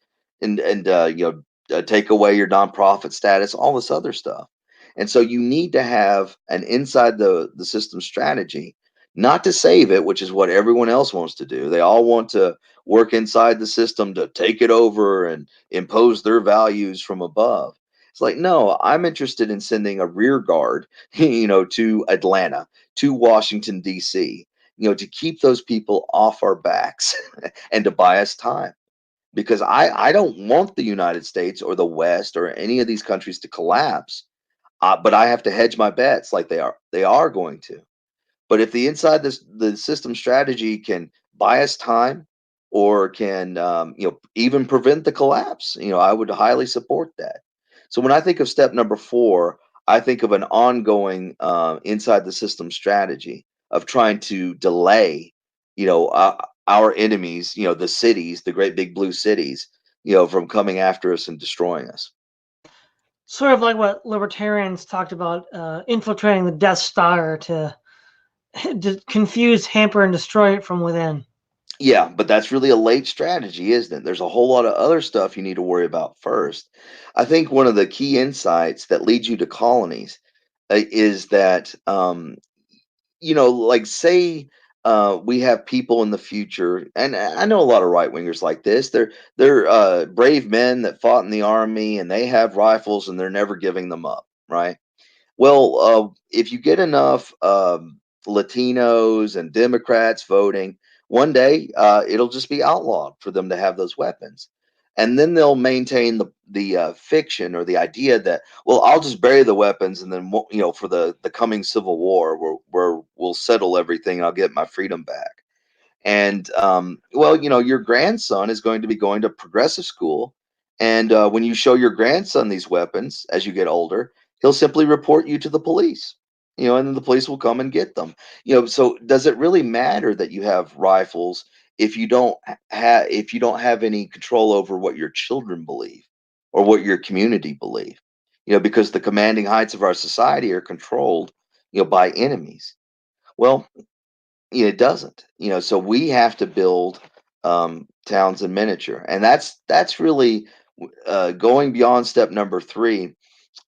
take away your nonprofit status, all this other stuff. And so you need to have an inside the system strategy, not to save it, which is what everyone else wants to do. They all want to work inside the system to take it over and impose their values from above. It's like, no, I'm interested in sending a rear guard, to Atlanta, to Washington, D.C., to keep those people off our backs and to buy us time. Because I don't want the United States or the West or any of these countries to collapse, but I have to hedge my bets like they are going to. But if the inside the system strategy can buy us time, or can even prevent the collapse, I would highly support that. So when I think of step number 4, I think of an ongoing inside the system strategy of trying to delay, our enemies, the cities, the great big blue cities, from coming after us and destroying us. Sort of like what libertarians talked about, infiltrating the Death Star to confuse, hamper, and destroy it from within. Yeah, but that's really a late strategy, isn't it? There's a whole lot of other stuff you need to worry about first. I think one of the key insights that leads you to colonies is that, like, say, we have people in the future, and I know a lot of right wingers like this. They're brave men that fought in the army, and they have rifles, and they're never giving them up, right? Well, if you get enough Latinos and Democrats voting, one day it'll just be outlawed for them to have those weapons, and then they'll maintain the fiction or the idea that, well, I'll just bury the weapons, and then for the coming civil war, where we'll settle everything, and I'll get my freedom back. And well, your grandson is going to be going to progressive school, and when you show your grandson these weapons as you get older, he'll simply report you to the police. And then the police will come and get them. So does it really matter that you have rifles if you don't have any control over what your children believe or what your community believe? Because the commanding heights of our society are controlled, by enemies. Well, it doesn't. So we have to build towns in miniature, and that's really going beyond step number 3.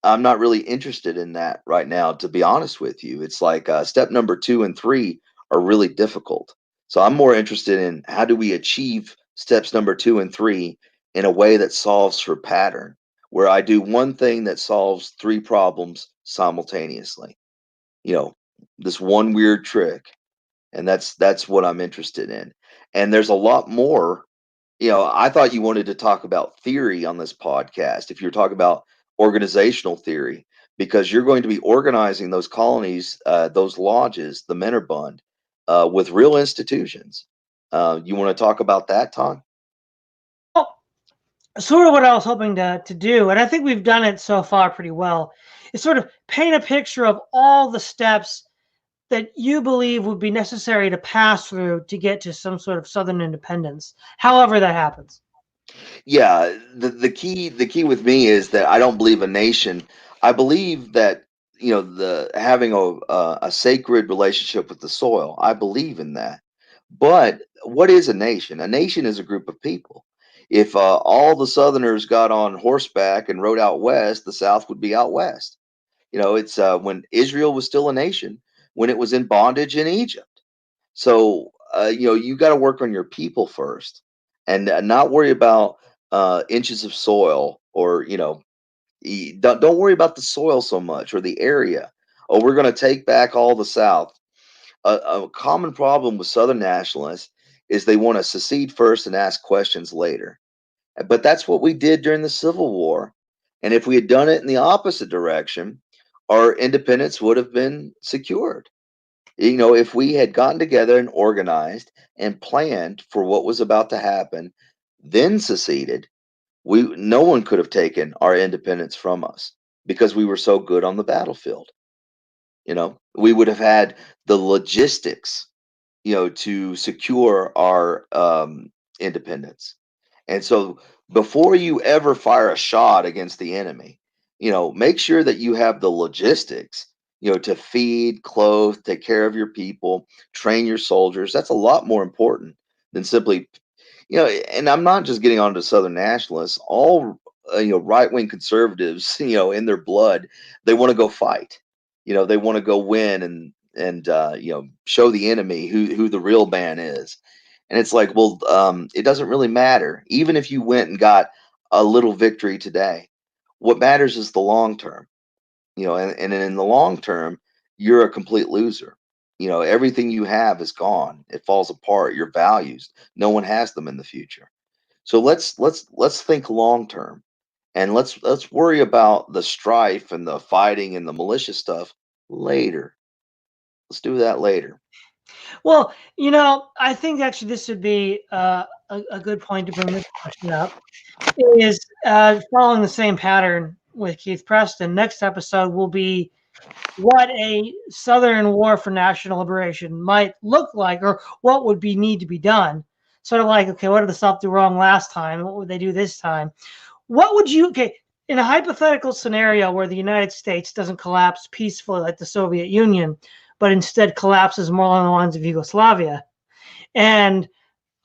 I'm not really interested in that right now, to be honest with you. It's like step number 2 and 3 are really difficult. So I'm more interested in how do we achieve steps number 2 and 3 in a way that solves for pattern, where I do one thing that solves 3 problems simultaneously. You know, this one weird trick, and that's what I'm interested in. And there's a lot more. I thought you wanted to talk about theory on this podcast. If you're talking about organizational theory, because you're going to be organizing those colonies, those lodges, the Minerbund, with real institutions. You want to talk about that, Tom? Well, sort of what I was hoping to do, and I think we've done it so far pretty well, is sort of paint a picture of all the steps that you believe would be necessary to pass through to get to some sort of Southern independence, however that happens. Yeah, the key with me is that I don't believe a nation. I believe that the having a sacred relationship with the soil. I believe in that. But what is a nation? A nation is a group of people. If all the Southerners got on horseback and rode out west, the South would be out west. It's when Israel was still a nation, when it was in bondage in Egypt. So, you got to work on your people first, and not worry about inches of soil, or don't worry about the soil so much, or the area. Oh, we're going to take back all the South. A common problem with Southern nationalists is they want to secede first and ask questions later. But that's what we did during the Civil War. And if we had done it in the opposite direction, our independence would have been secured. If we had gotten together and organized and planned for what was about to happen, then seceded, no one could have taken our independence from us because we were so good on the battlefield. We would have had the logistics, to secure our independence. And so before you ever fire a shot against the enemy, make sure that you have the logistics, to feed, clothe, take care of your people, train your soldiers. That's a lot more important than simply, and I'm not just getting onto Southern nationalists, all, right wing conservatives, in their blood, they want to go fight. They want to go win and show the enemy who the real man is. And it's like, well, it doesn't really matter. Even if you went and got a little victory today, what matters is the long term. And in the long term, you're a complete loser. Everything you have is gone. It falls apart. Your values, no one has them in the future. So let's think long term, and let's worry about the strife and the fighting and the malicious stuff later. Let's do that later. Well, I think actually this would be a good point to bring this question up. Is following the same pattern with Keith Preston. Next episode will be what a Southern War for National Liberation might look like, or what would need to be done. Sort of like, okay, what did the South do wrong last time? What would they do this time? What would you, okay, in a hypothetical scenario where the United States doesn't collapse peacefully like the Soviet Union, but instead collapses more along the lines of Yugoslavia, and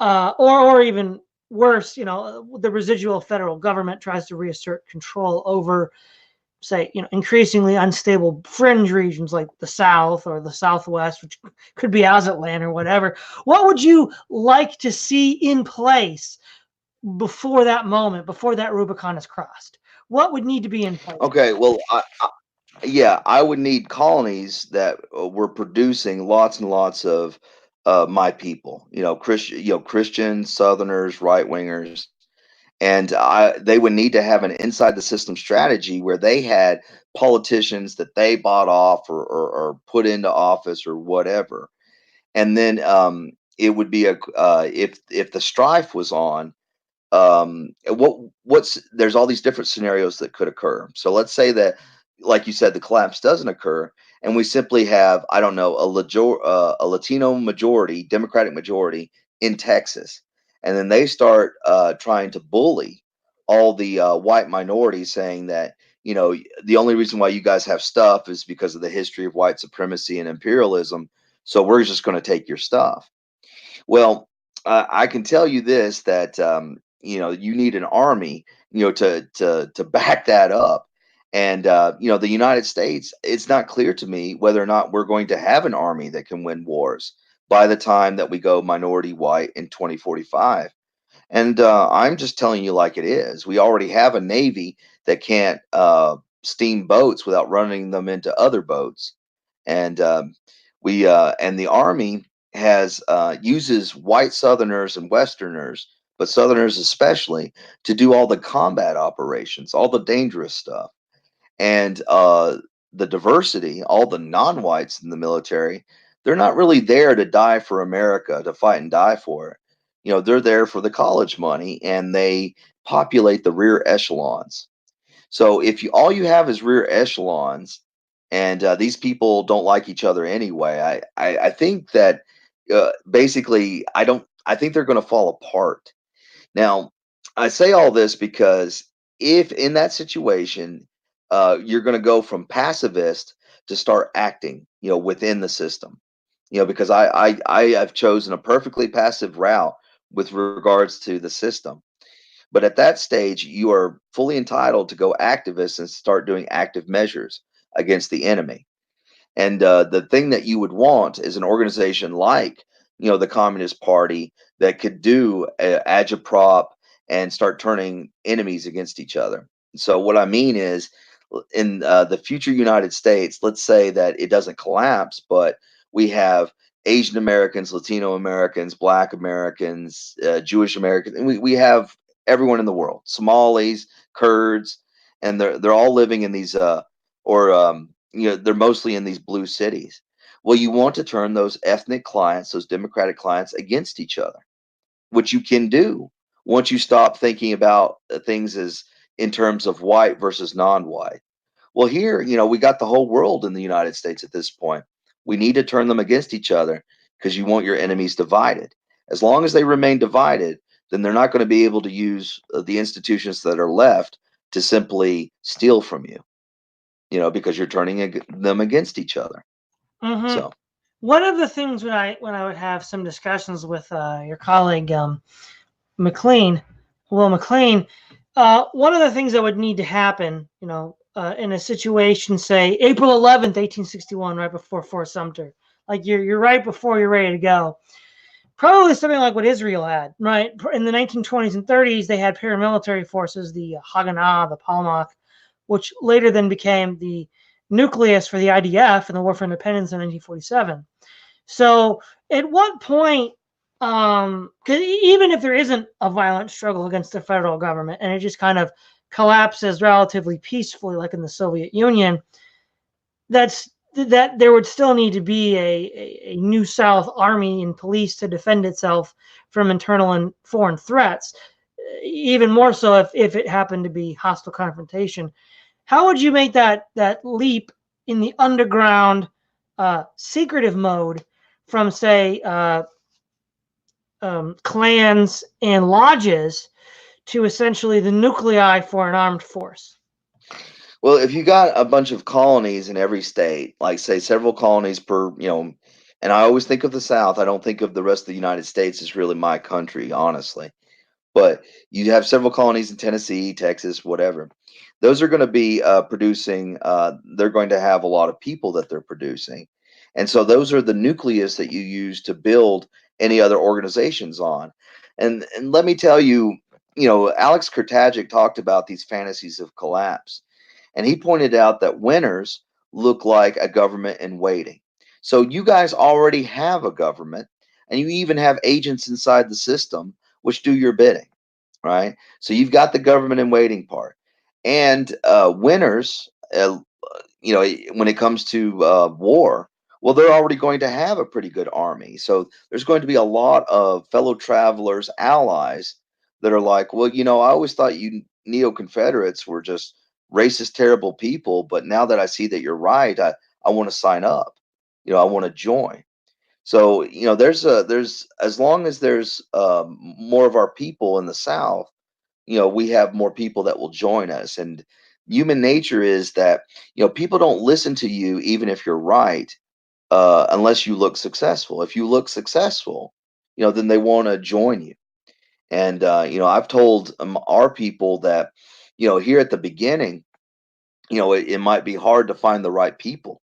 or even worse, the residual federal government tries to reassert control over say, increasingly unstable fringe regions like the South or the Southwest, which could be Azatlan or whatever. What would you like to see in place before that moment, before that Rubicon is crossed? What would need to be in place? Okay, well, yeah, I would need colonies that were producing lots and lots of my people. Christians, Southerners, right wingers, and they would need to have an inside the system strategy where they had politicians that they bought off or put into office or whatever, and then it would be if the strife was on, what's there's all these different scenarios that could occur. So let's say that, like you said, the collapse doesn't occur, and we simply have, I don't know, a Latino majority, Democratic majority in Texas, and then they start trying to bully all the white minorities, saying that, the only reason why you guys have stuff is because of the history of white supremacy and imperialism, so we're just going to take your stuff. Well, I can tell you this, that you need an army, to back that up. And the United States, it's not clear to me whether or not we're going to have an army that can win wars by the time that we go minority white in 2045. And I'm just telling you like it is. We already have a navy that can't steam boats without running them into other boats, and and the army has uses white Southerners and Westerners, but Southerners especially, to do all the combat operations, all the dangerous stuff, and the diversity, all the non-whites in the military. They're not really there to die for America, to fight and die for it. They're there for the college money, and they populate the rear echelons. So if all you have is rear echelons, and these people don't like each other anyway, I think that basically I think they're going to fall apart. Now, I say all this because if in that situation, you're going to go from pacifist to start acting, within the system, because I have chosen a perfectly passive route with regards to the system. But at that stage, you are fully entitled to go activist and start doing active measures against the enemy. And the thing that you would want is an organization like, the Communist Party that could do agitprop and start turning enemies against each other. So what I mean is, in the future United States, let's say that it doesn't collapse, but we have Asian Americans, Latino Americans, Black Americans, Jewish Americans, and we have everyone in the world, Somalis, Kurds, and they're all living in these or they're mostly in these blue cities. Well, you want to turn those ethnic clients, those democratic clients, against each other, which you can do once you stop thinking about things as in terms of white versus non-white. Well, here, we got the whole world in the United States at this point. We need to turn them against each other because you want your enemies divided. As long as they remain divided, then they're not going to be able to use the institutions that are left to simply steal from you, because you're turning them against each other. Mm-hmm. So, One of the things when I would have some discussions with your colleague McLean, Will McLean, one of the things that would need to happen, in a situation, say April 11th, 1861, right before Fort Sumter, like you're right before you're ready to go. Probably something like what Israel had, right? In the 1920s and 30s, they had paramilitary forces, the Haganah, the Palmach, which later then became the nucleus for the IDF and the War for Independence in 1947. So at what point, because even if there isn't a violent struggle against the federal government and it just kind of collapses relatively peacefully, like in the Soviet Union, that there would still need to be a New South army and police to defend itself from internal and foreign threats, even more so if it happened to be hostile confrontation. How would you make that leap in the underground secretive mode from, say, clans and lodges to essentially the nuclei for an armed force? well, if you got a bunch of colonies in every state, like say several colonies per, and I always think of the South, I don't think of the rest of the United States as really my country, honestly. but you have several colonies in Tennessee, Texas, whatever. Those are going to be producing. They're going to have a lot of people that they're producing, and so those are the nucleus that you use to build any other organizations on. And let me tell you, Alex Kurtagic talked about these fantasies of collapse, and he pointed out that winners look like a government in waiting. So you guys already have a government, and you even have agents inside the system which do your bidding, right? So you've got the government in waiting part, and winners. When it comes to war, well, they're already going to have a pretty good army. So there's going to be a lot of fellow travelers, allies that are like, well, I always thought you neo Confederates were just racist, terrible people, but now that I see that you're right, I want to sign up. I want to join. So there's as long as there's more of our people in the South, we have more people that will join us. And human nature is that, people don't listen to you even if you're right, unless you look successful. If you look successful, then they want to join you. And I've told our people that, here at the beginning, it might be hard to find the right people,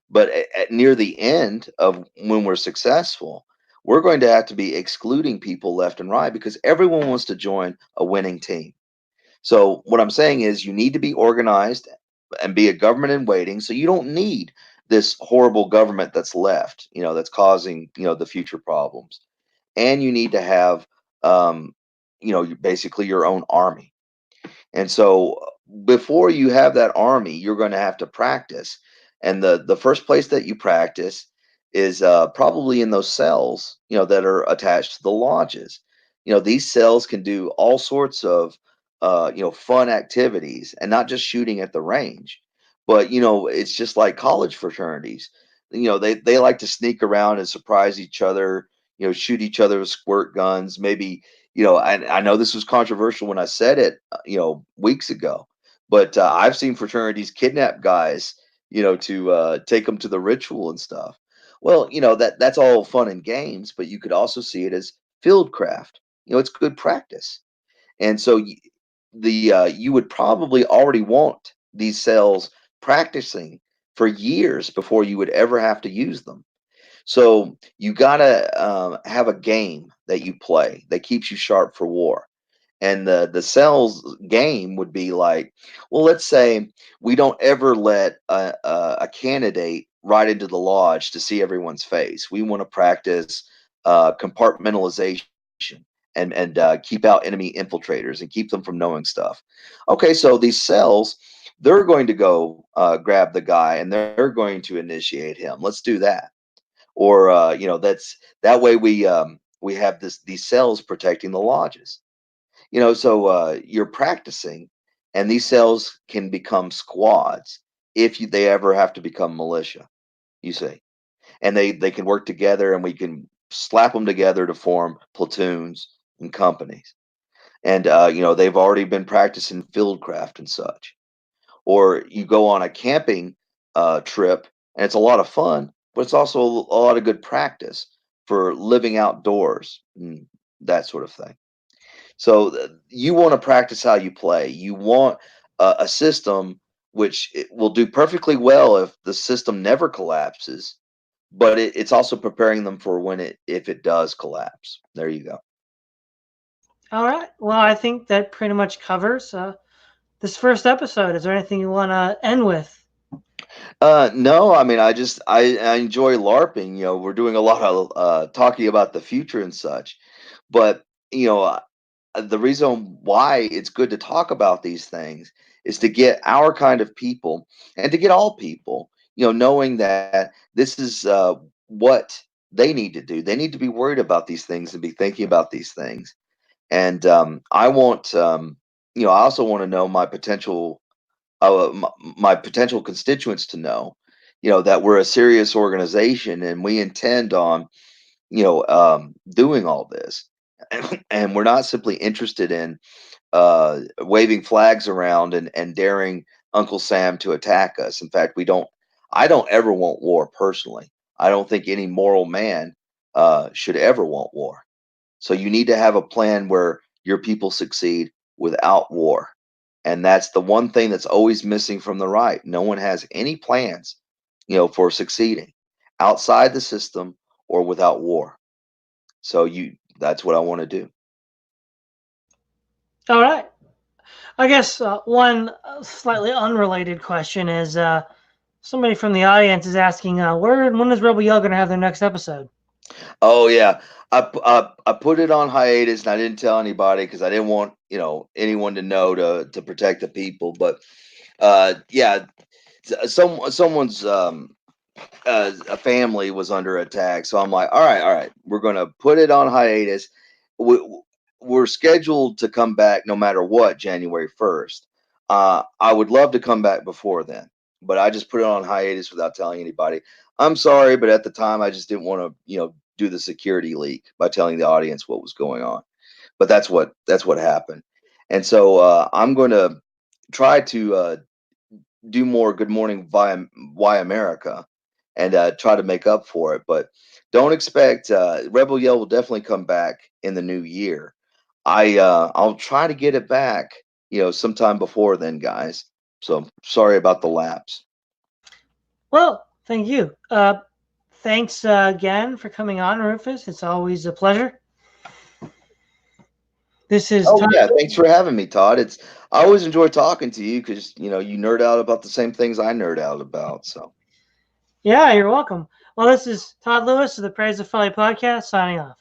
but near the end of when we're successful, we're going to have to be excluding people left and right because everyone wants to join a winning team. So what I'm saying is you need to be organized and be a government in waiting. So you don't need this horrible government that's left, that's causing, the future problems. And you need to have, basically your own army. And so before you have that army, you're going to have to practice. And the first place that you practice is probably in those cells, that are attached to the lodges. These cells can do all sorts of, fun activities and not just shooting at the range. But, it's just like college fraternities. They like to sneak around and surprise each other, shoot each other with squirt guns, maybe. I know this was controversial when I said it, weeks ago, but I've seen fraternities kidnap guys, to take them to the ritual and stuff. Well, that's all fun and games, but you could also see it as field craft. It's good practice, and so you would probably already want these cells practicing for years before you would ever have to use them. So you gotta have a game that you play that keeps you sharp for war. And the cells game would be like, well, let's say we don't ever let a candidate right into the lodge to see everyone's face. We want to practice compartmentalization and keep out enemy infiltrators and keep them from knowing stuff. Okay, so these cells, they're going to go grab the guy and they're going to initiate him. Let's do that. Or that way we have these cells protecting the lodges. So you're practicing, and these cells can become squads if they ever have to become militia. You see, and they can work together, and we can slap them together to form platoons and companies. And they've already been practicing fieldcraft and such. Or you go on a camping trip, and it's a lot of fun, but it's also a lot of good practice for living outdoors and that sort of thing. So you want to practice how you play. You want a system which it will do perfectly well if the system never collapses, but it's also preparing them for when if it does collapse. There you go. All right. Well, I think that pretty much covers this first episode. Is there anything you want to end with? No, I mean, I enjoy LARPing. We're doing a lot of talking about the future and such, but you know, the reason why it's good to talk about these things is to get our kind of people and to get all people, knowing that this is what they need to do. They need to be worried about these things and be thinking about these things. And I want, I also want to know my potential constituents to know, that we're a serious organization and we intend on, doing all this. And we're not simply interested in waving flags around and daring Uncle Sam to attack us. In fact, I don't ever want war personally. I don't think any moral man should ever want war. So you need to have a plan where your people succeed without war. And that's the one thing that's always missing from the right. No one has any plans, for succeeding outside the system or without war. So that's what I want to do. All right. I guess one slightly unrelated question is somebody from the audience is asking, when is Rebel Yell going to have their next episode? Oh yeah, I put it on hiatus and I didn't tell anybody because I didn't want anyone to know to protect the people. But yeah, someone's a family was under attack, so I'm like, all right, we're gonna put it on hiatus. We, we're scheduled to come back no matter what, January 1st. I would love to come back before then, but I just put it on hiatus without telling anybody. I'm sorry, but at the time I just didn't want to, do the security leak by telling the audience what was going on. But that's what happened, and so I'm going to try to do more Good Morning Why America and try to make up for it. But don't expect Rebel Yell will definitely come back in the new year. I'll try to get it back, sometime before then, guys. So sorry about the lapse. Well, thank you. Thanks again for coming on, Rufus. It's always a pleasure. This is Oh Todd. yeah, thanks for having me, Todd. I always enjoy talking to you because you nerd out about the same things I nerd out about. So Yeah, you're welcome. Well, this is Todd Lewis of the Praise of Folly podcast signing off.